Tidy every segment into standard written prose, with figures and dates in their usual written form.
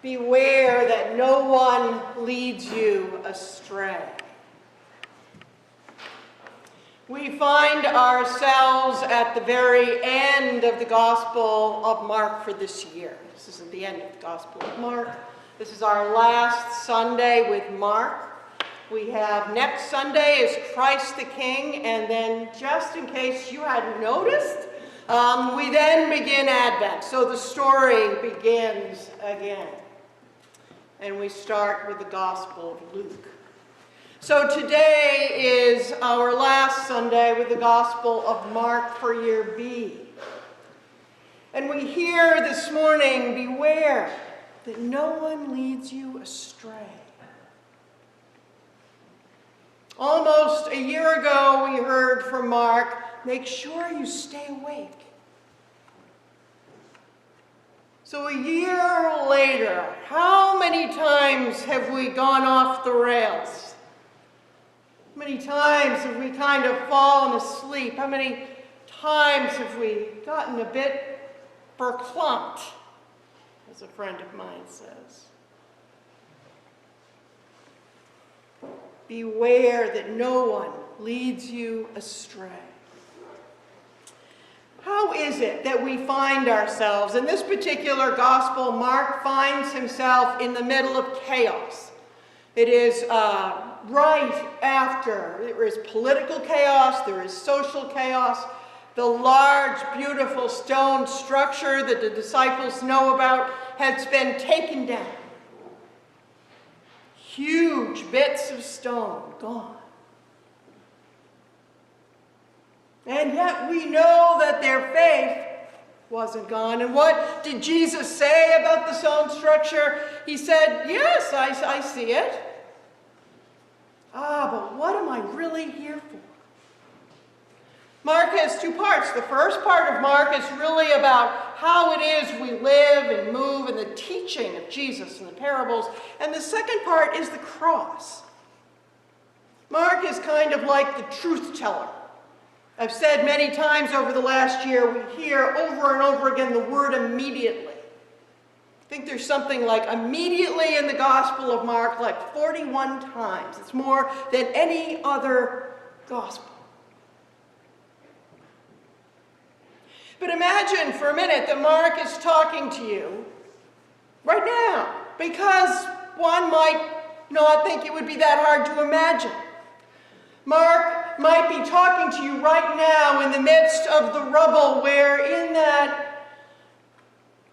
Beware that no one leads you astray. We find ourselves at the very end of the Gospel of Mark for this year. This isn't the end of the Gospel of Mark. This is our last Sunday with Mark. We have next Sunday is Christ the King, and then just in case you hadn't noticed, we then begin Advent. So the story begins again. And we start with the Gospel of Luke. So today is our last Sunday with the Gospel of Mark for year B. And we hear this morning, beware that no one leads you astray. Almost a year ago, we heard from Mark, make sure you stay awake. So a year later, how many times have we gone off the rails? How many times have we kind of fallen asleep? How many times have we gotten a bit verklempt, as a friend of mine says? Beware that no one leads you astray. How is it that we find ourselves? In this particular gospel, Mark finds himself in the middle of chaos. It is right after there is political chaos, there is social chaos. The large, beautiful stone structure that the disciples know about has been taken down. Huge bits of stone gone. And yet we know that their faith wasn't gone. And what did Jesus say about the stone structure? He said, yes, I see it. But what am I really here for? Mark has two parts. The first part of Mark is really about how it is we live and move and the teaching of Jesus and the parables. And the second part is the cross. Mark is kind of like the truth teller. I've said many times over the last year, we hear over and over again the word immediately. I think there's something like immediately in the Gospel of Mark, like 41 times. It's more than any other gospel. But imagine for a minute that Mark is talking to you right now, because one might not think it would be that hard to imagine. Mark might be talking to you right now in the midst of the rubble, where in that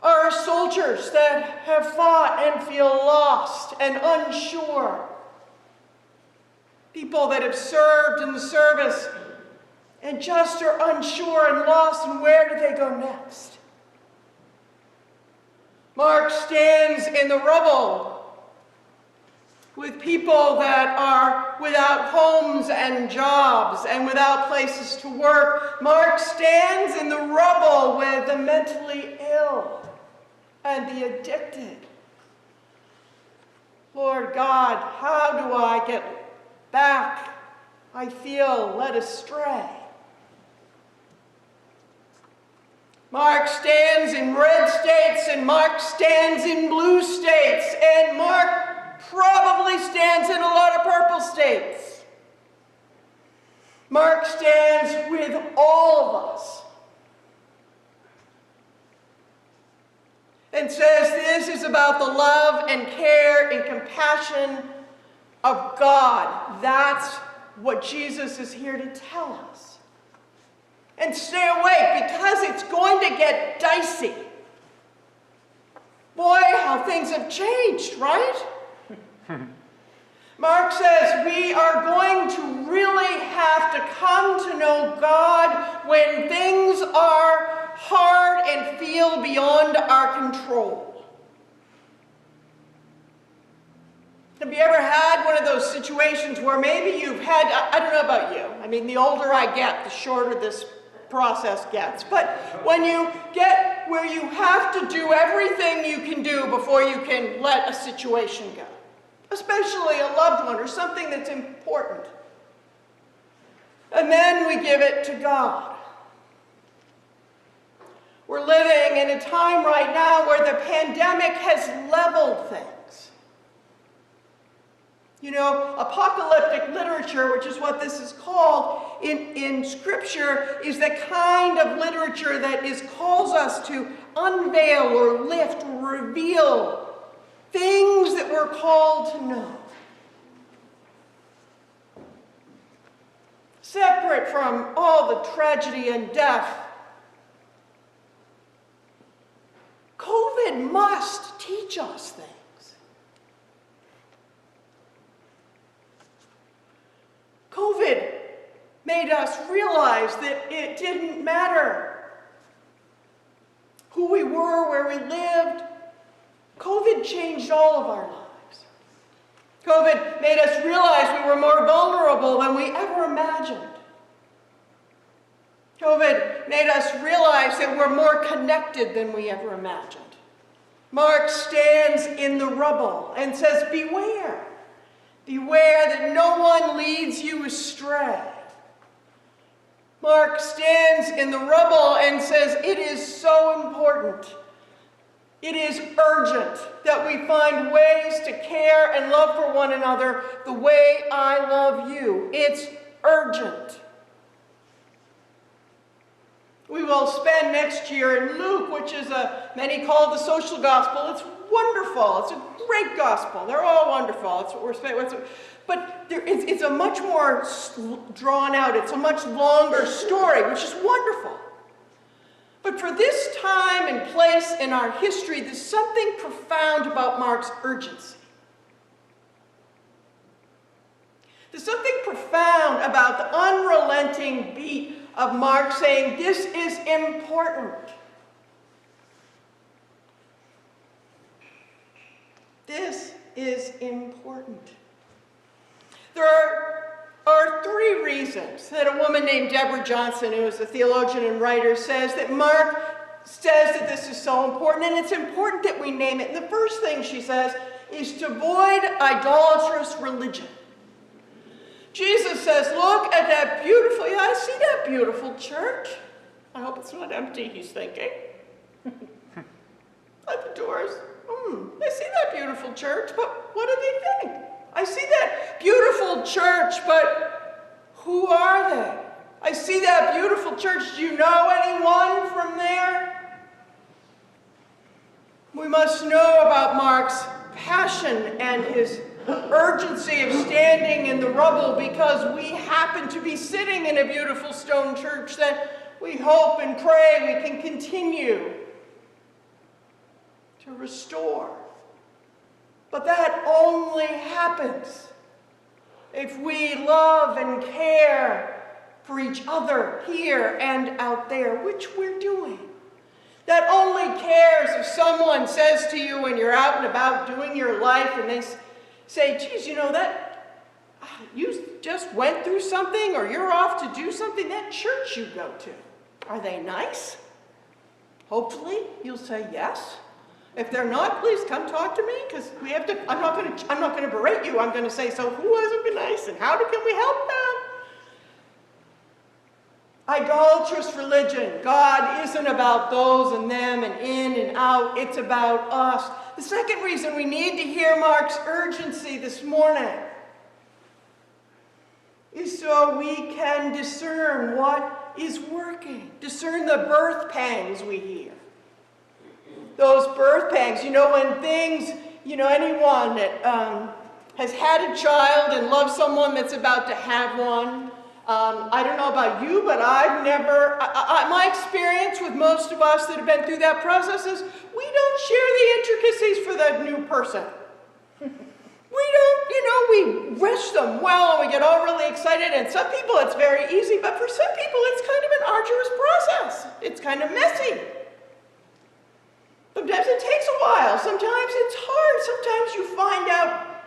are soldiers that have fought and feel lost and unsure. People that have served in the service and just are unsure and lost, and where do they go next? Mark stands in the rubble with people that are without homes and jobs and without places to work. Mark stands in the rubble with the mentally ill and the addicted. Lord God, how do I get back? I feel led astray. Mark stands in red states, and Mark stands in blue states, and Mark probably stands in a lot of purple states. Mark stands with all of us and says this is about the love and care and compassion of God. That's what Jesus is here to tell us. And stay awake, because it's going to get dicey. Boy, how things have changed, right? Mark says we are going to really have to come to know God when things are hard and feel beyond our control. Have you ever had one of those situations where maybe you've had, I don't know about you, I mean, the older I get, the shorter this process gets, but when you get where you have to do everything you can do before you can let a situation go, especially a loved one or something that's important, and then we give it to God. We're living in a time right now where the pandemic has leveled things. You know, apocalyptic literature, which is what this is called in Scripture, is the kind of literature that calls us to unveil or lift or reveal things that we're called to know. Separate from all the tragedy and death, COVID must teach us things. COVID made us realize that it didn't matter who we were, where we lived. COVID changed all of our lives. COVID made us realize we were more vulnerable than we ever imagined. COVID made us realize that we're more connected than we ever imagined. Mark stands in the rubble and says, beware. Beware that no one leads you astray. Mark stands in the rubble and says, it is so important. It is urgent that we find ways to care and love for one another the way I love you. It's urgent. We will spend next year in Luke, which is many call the social gospel. It's wonderful. It's a great gospel. They're all wonderful. It's what we're spending. But it's a much more drawn out, it's a much longer story, which is wonderful. But for this time and place in our history, there's something profound about Mark's urgency. There's something profound about the unrelenting beat of Mark saying, this is important. This is important. There are three reasons that a woman named Deborah Johnson, who is a theologian and writer, says that Mark says that this is so important, and it's important that we name it. And the first thing she says is to avoid idolatrous religion. Jesus says, look at that beautiful, I see that beautiful church. I hope it's not empty, he's thinking. At the doors. I see that beautiful church, but what do they think? I see that beautiful church, but who are they? I see that beautiful church. Do you know anyone from there? We must know about Mark's passion and his urgency of standing in the rubble because we happen to be sitting in a beautiful stone church that we hope and pray we can continue to restore. But that only happens if we love and care for each other here and out there, which we're doing. That only cares if someone says to you when you're out and about doing your life and they say, geez, you know that you just went through something or you're off to do something, that church you go to, are they nice? Hopefully you'll say yes. If they're not, please come talk to me because we have to. I'm not going to berate you. I'm going to say, so who hasn't been nice and how can we help them? Idolatrous religion. God isn't about those and them and in and out. It's about us. The second reason we need to hear Mark's urgency this morning is so we can discern what is working. Discern the birth pangs we hear. Those birth pangs, when things, anyone that has had a child and loves someone that's about to have one. I don't know about you, but I've never, my experience with most of us that have been through that process is we don't share the intricacies for that new person. We don't, we wish them well and we get all really excited, and some people it's very easy, but for some people it's kind of an arduous process. It's kind of messy. Sometimes it takes a while. Sometimes it's hard. Sometimes you find out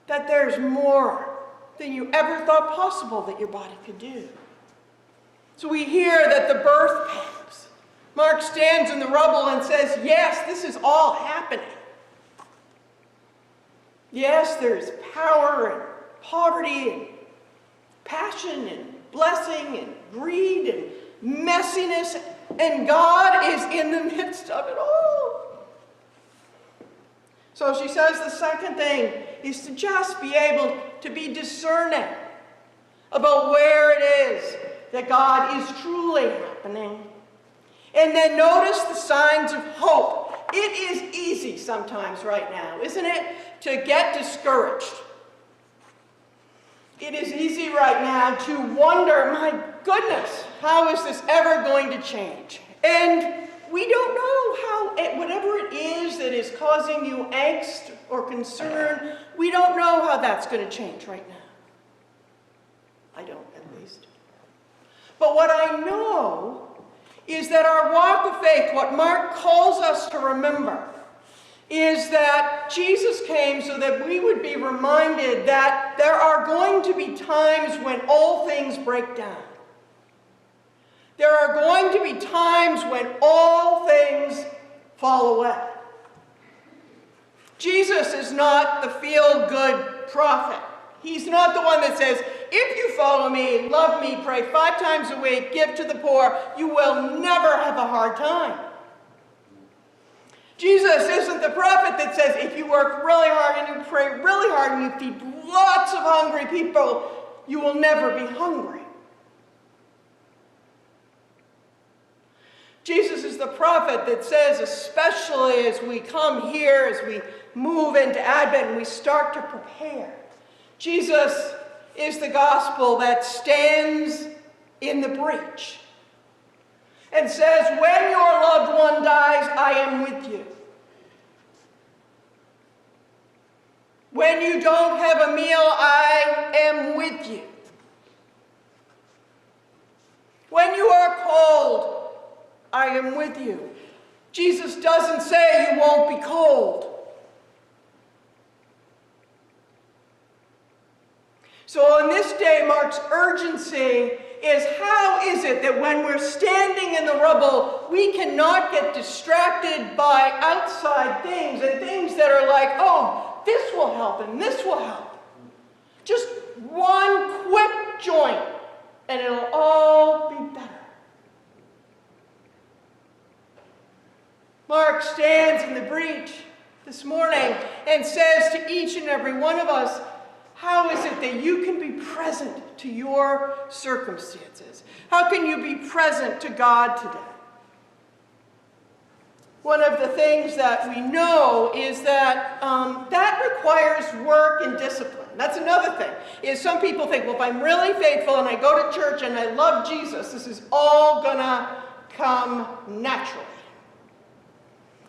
that there's more than you ever thought possible that your body could do. So we hear that the birth pangs. Mark stands in the rubble and says, yes, this is all happening. Yes, there's power and poverty and passion and blessing and greed and messiness And God is in the midst of it all. So she says the second thing is to just be able to be discerning about where it is that God is truly happening. And then notice the signs of hope. It is easy sometimes right now, isn't it, to get discouraged. It is easy right now to wonder, my goodness, how is this ever going to change? And we don't know how, whatever it is that is causing you angst or concern, we don't know how that's going to change right now. I don't, at least. But what I know is that our walk of faith, what Mark calls us to remember, is that Jesus came so that we would be reminded that there are going to be times when all things break down. There are going to be times when all things fall away. Jesus is not the feel-good prophet. He's not the one that says, if you follow me, love me, pray 5 times a week, give to the poor, you will never have a hard time. Jesus isn't the prophet that says, if you work really hard and you pray really hard and you feed lots of hungry people, you will never be hungry. Jesus is the prophet that says, especially as we come here, as we move into Advent and we start to prepare, Jesus is the gospel that stands in the breach and says, when your loved one dies, I am with you. When you don't have a meal, I am with you. When you are cold, I am with you. Jesus doesn't say you won't be cold. So on this day, Mark's urgency is, how is it that when we're standing in the rubble, we cannot get distracted by outside things and things that are like, oh, this will help and this will help. Just one quick joint and it'll all be better. Mark stands in the breach this morning and says to each and every one of us, how is it that you can be present to your circumstances? How can you be present to God today? One of the things that we know is that that requires work and discipline. That's another thing, is some people think, well, if I'm really faithful and I go to church and I love Jesus, this is all gonna come naturally.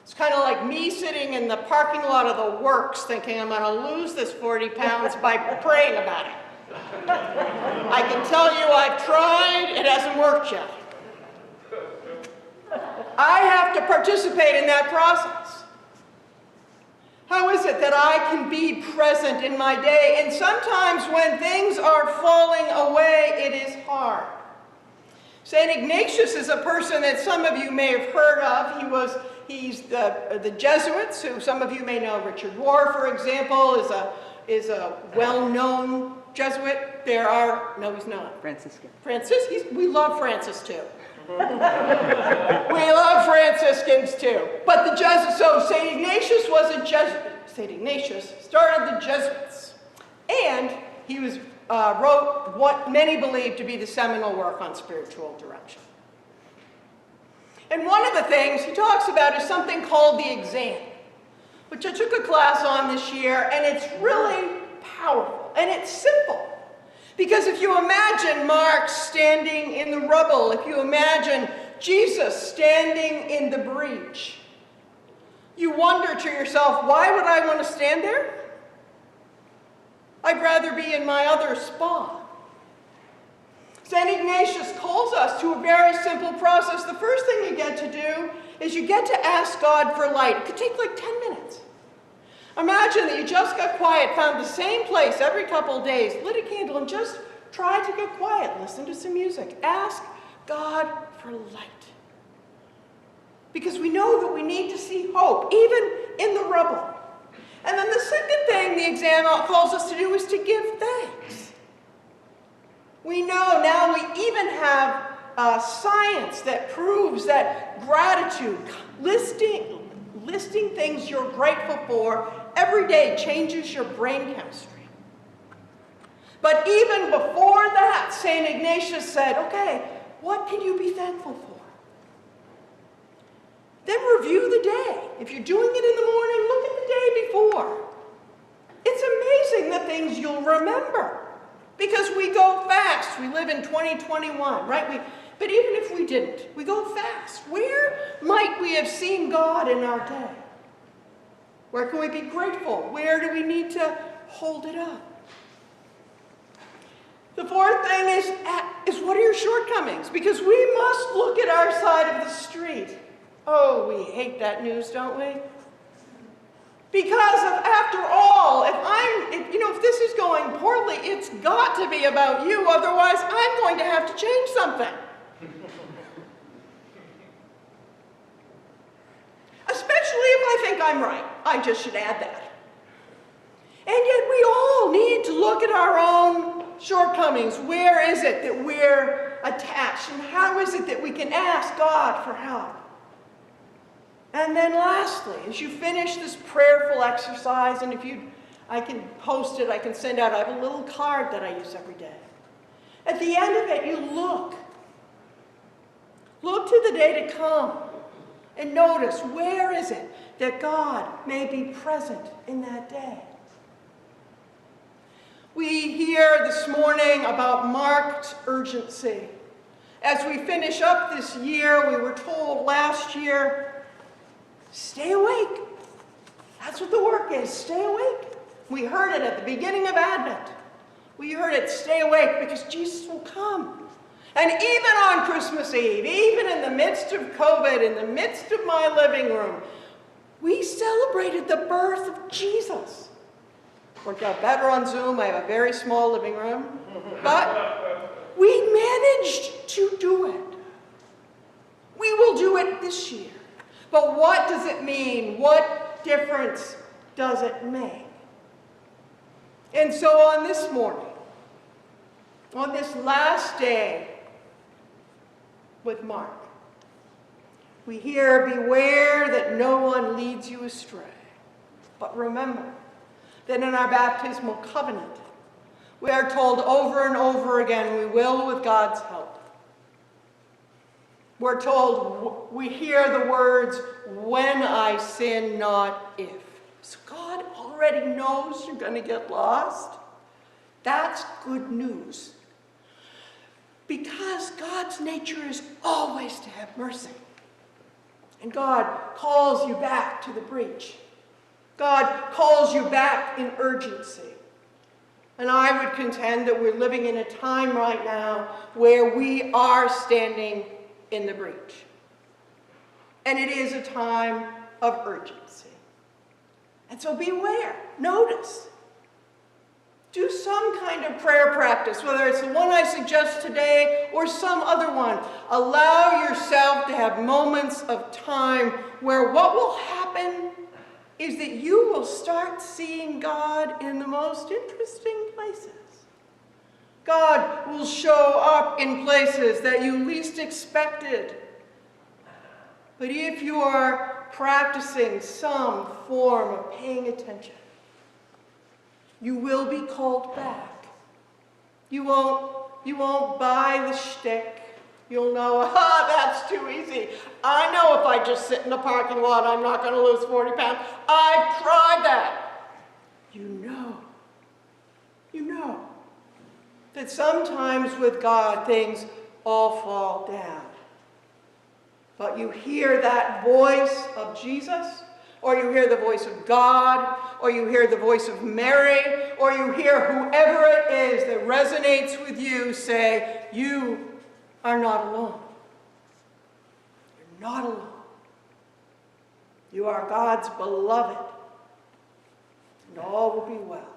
It's kind of like me sitting in the parking lot of the Works thinking I'm going to lose this 40 pounds by praying about it. I can tell you I've tried, it hasn't worked yet. I have to participate in that process. How is it that I can be present in my day? And sometimes when things are falling away, it is hard. St. Ignatius is a person that some of you may have heard of. He's the Jesuits, who some of you may know. Richard Rohr, for example, is a well-known Jesuit. No, he's not. Franciscan. We love Francis too. We love Franciscans too. But the Jesuits, so St. Ignatius was a Jesuit. St. Ignatius started the Jesuits. And he wrote what many believe to be the seminal work on spiritual direction. And one of the things he talks about is something called the exam, which I took a class on this year, and it's really powerful, and it's simple. Because if you imagine Mark standing in the rubble, if you imagine Jesus standing in the breach, you wonder to yourself, why would I want to stand there? I'd rather be in my other spot. St. Ignatius calls us to a very simple process. The first thing you get to do is you get to ask God for light. It could take like 10 minutes. Imagine that you just got quiet, found the same place every couple of days, lit a candle, and just tried to get quiet, listen to some music. Ask God for light. Because we know that we need to see hope, even in the rubble. And then the second thing the exam calls us to do is to give thanks. We know now we even have science that proves that gratitude, listing things you're grateful for every day changes your brain chemistry. But even before that, St. Ignatius said, okay, what can you be thankful for? Then review the day. If you're doing it in the morning, look at the day before. It's amazing the things you'll remember. Because we go fast. We live in 2021, right? But even if we didn't, we go fast. Where might we have seen God in our day? Where can we be grateful? Where do we need to hold it up? The fourth thing is what are your shortcomings? Because we must look at our side of the street. Oh, we hate that news, don't we? Because after all, if this is going poorly, it's got to be about you. Otherwise, I'm going to have to change something. Especially if I think I'm right. I just should add that. And yet we all need to look at our own shortcomings. Where is it that we're attached? And how is it that we can ask God for help? And then lastly, as you finish this prayerful exercise, and I can post it, I can send out, I have a little card that I use every day. At the end of it, you look. Look to the day to come and notice, where is it that God may be present in that day? We hear this morning about marked urgency. As we finish up this year, we were told last year, stay awake. That's what the work is, stay awake. We heard it at the beginning of Advent. We heard it, stay awake, because Jesus will come. And even on Christmas Eve, even in the midst of COVID, in the midst of my living room, we celebrated the birth of Jesus. Worked out better on Zoom. I have a very small living room. But we managed to do it. We will do it this year. But what does it mean? What difference does it make? And so on this morning, on this last day with Mark, we hear, beware that no one leads you astray. But remember that in our baptismal covenant, we are told over and over again, we will with God's help. We're told, we hear the words, when I sin, not if. So God already knows you're going to get lost. That's good news. Because God's nature is always to have mercy. And God calls you back to the breach. God calls you back in urgency. And I would contend that we're living in a time right now where we are standing in the breach. And it is a time of urgency. And so beware, notice. Do some kind of prayer practice, whether it's the one I suggest today or some other one. Allow yourself to have moments of time where what will happen is that you will start seeing God in the most interesting places. God will show up in places that you least expected. But if you are practicing some form of paying attention, you will be called back. You won't buy the shtick. You'll know, that's too easy. I know if I just sit in the parking lot, I'm not going to lose 40 pounds. I've tried that. You know that sometimes with God, things all fall down. But you hear that voice of Jesus, or you hear the voice of God, or you hear the voice of Mary, or you hear whoever it is that resonates with you say, you are not alone. You're not alone. You are God's beloved, and all will be well.